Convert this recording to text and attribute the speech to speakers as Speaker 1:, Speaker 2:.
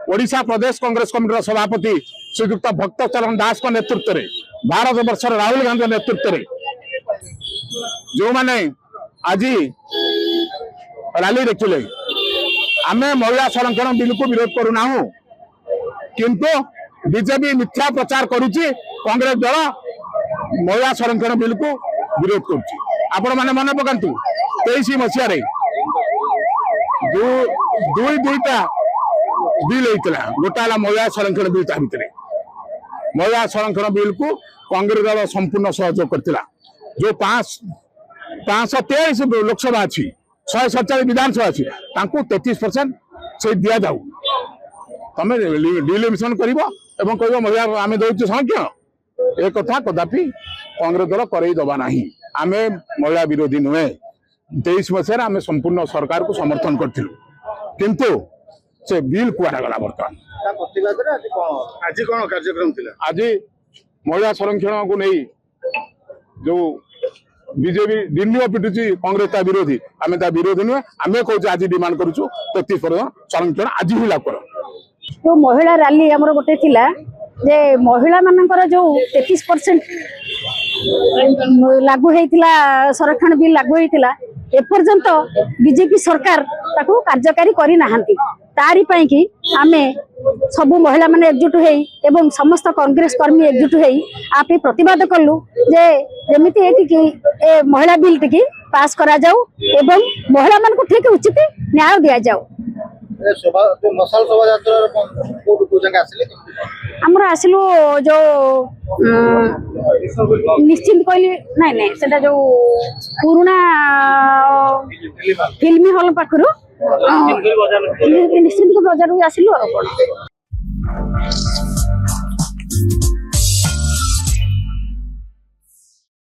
Speaker 1: ओडिशा प्रदेश Congress committee सभापति श्रीयुक्त भक्त चरण दास नेतृत्व में भारत वर्षर राहुल गांधी नेतृत्व में जो माने आज रैली देखिले आम महिला संरक्षण बिल को विरोध करूना किंतु बीजेपी मिथ्या प्रचार करुच्ची कांग्रेस दल महिला संरक्षण बिल को विरोध करुच्ची। आपण माने मन पकांतु 23 मसीह दुईटा बिल होता गोटा महिला संरक्षण बिल भितर महिला संरक्षण बिल को कांग्रेस दल संपूर्ण सहयोग करथिला। जो 523 लोकसभा अच्छी 147 विधानसभा अच्छी 33% से दि जाऊ तुम डिलिमिशन कर महिला आम दौर संरक्षण एक कथा कदापि कांग्रेस दल करई दबा नहीं। आम महिला विरोधी नुहे 23 मसीह आम संपूर्ण सरकार को समर्थन करूँ किंतु से बिल कुआड़ा गला बर्तमान
Speaker 2: आज कौन कार्यक्रम
Speaker 1: आज महिला संरक्षण को नहीं जो बीजेपी दिल्ली पिटुची कांग्रेस ता विरोधी आम ता विरोधी नुहे आम कहे आज डिमांड करूँ 33% संरक्षण आज ही लागू कर।
Speaker 3: जो महिला रैली आमर गोटे थिला जे महिला मानकर जो 33% लागू होइतिला संरक्षण बिल लागू होइतिला एपर्यंत बीजेपी सरकार ताकू कार्यकारी करी नाहंती। तारी पई कि आमे सब महिला माने एकजुट होई एवं समस्त कांग्रेस कर्मी एकजुट होई आपे प्रतिवाद करलु जे जेमिति एटी कि ए महिला बिल टिकी पास करा जाऊ एवं महिला मान को ठीक उचित न्याय दिया जाऊ।
Speaker 2: मसाल शोभा यात्रा
Speaker 3: आमर आसिलु जो निश्चिंत कहली नाई नाई सेटा जो पुराना फिल्मी हॉल पाखरु निश्चिंत बजार आसिलु।